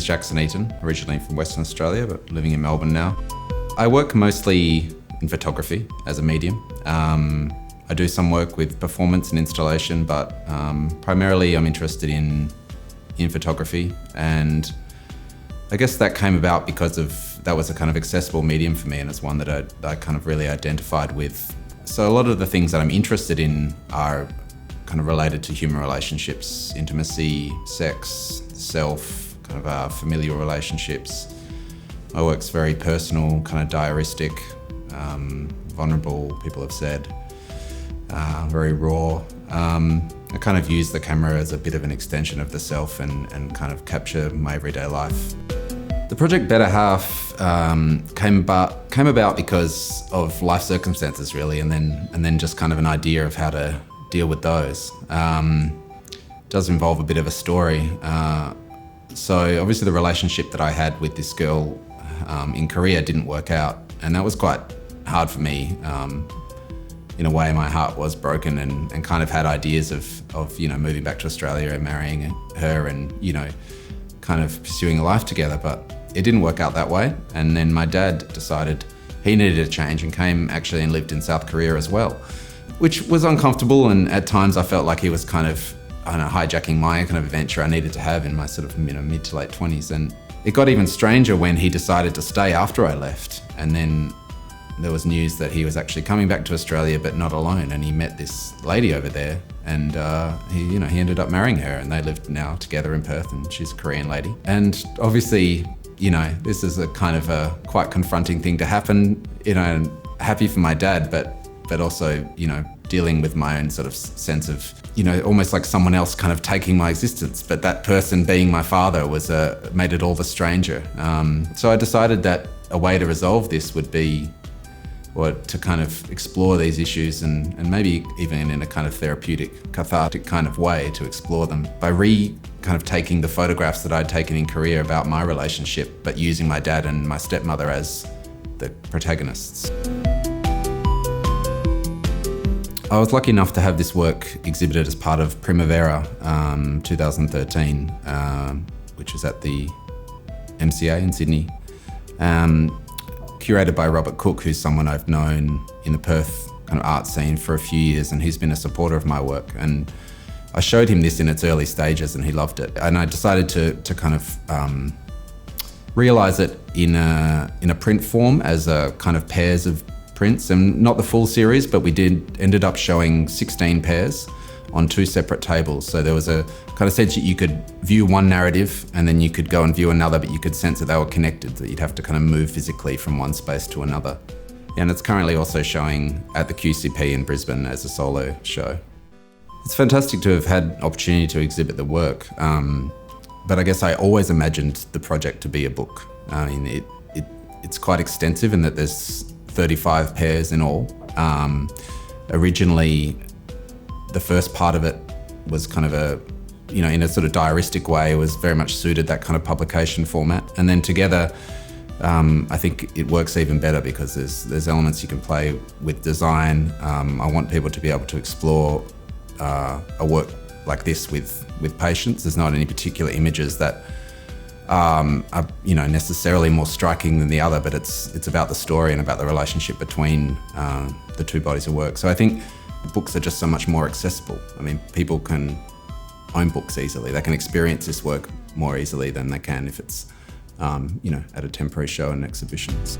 Jackson Eaton, originally from Western Australia, but living in Melbourne now. I work mostly in photography as a medium. I do some work with performance and installation, but primarily I'm interested in photography, and I guess that came about because that was a kind of accessible medium for me, and it's one that I kind of really identified with. So a lot of the things that I'm interested in are kind of related to human relationships, intimacy, sex, self, kind of familial relationships. My work's very personal, kind of diaristic, vulnerable, people have said, very raw. I kind of use the camera as a bit of an extension of the self and kind of capture my everyday life. The project Better Half came about because of life circumstances, really, and then just kind of an idea of how to deal with those. It does involve a bit of a story. So obviously the relationship that I had with this girl in Korea didn't work out, and that was quite hard for me. In a way, my heart was broken and kind of had ideas of moving back to Australia and marrying her and kind of pursuing a life together, but it didn't work out that way. And then my dad decided he needed a change and came actually and lived in South Korea as well, which was uncomfortable, and at times I felt like he was kind of, hijacking my kind of adventure I needed to have in my sort of mid to late 20s. And it got even stranger when he decided to stay after I left, and then there was news that he was actually coming back to Australia, but not alone, and he met this lady over there, and he ended up marrying her, and they live now together in Perth, and she's a Korean lady. And obviously, this is a kind of a quite confronting thing to happen, and happy for my dad, but also, dealing with my own sort of sense of, almost like someone else kind of taking my existence, but that person being my father made it all the stranger. So I decided that a way to resolve this would be, or to kind of explore these issues and maybe even in a kind of therapeutic, cathartic kind of way to explore them by kind of taking the photographs that I'd taken in Korea about my relationship, but using my dad and my stepmother as the protagonists. I was lucky enough to have this work exhibited as part of Primavera 2013, which was at the MCA in Sydney. Curated by Robert Cook, who's someone I've known in the Perth kind of art scene for a few years, and he's been a supporter of my work. And I showed him this in its early stages and he loved it. And I decided to kind of realise it in a print form as a kind of pairs of prints, and not the full series, but we ended up showing 16 pairs on 2 separate tables. So there was a kind of sense that you could view one narrative and then you could go and view another, but you could sense that they were connected, that you'd have to kind of move physically from one space to another. And it's currently also showing at the QCP in Brisbane as a solo show. It's fantastic to have had opportunity to exhibit the work, but I guess I always imagined the project to be a book. I mean, it's quite extensive in that there's 35 pairs in all. Originally, the first part of it was kind of in a sort of diaristic way, it was very much suited that kind of publication format. And then together, I think it works even better because there's elements you can play with design. I want people to be able to explore a work like this with patience. There's not any particular images that are necessarily more striking than the other, but it's about the story and about the relationship between the two bodies of work. So I think books are just so much more accessible. I mean, people can own books easily. They can experience this work more easily than they can if it's, at a temporary show and exhibitions.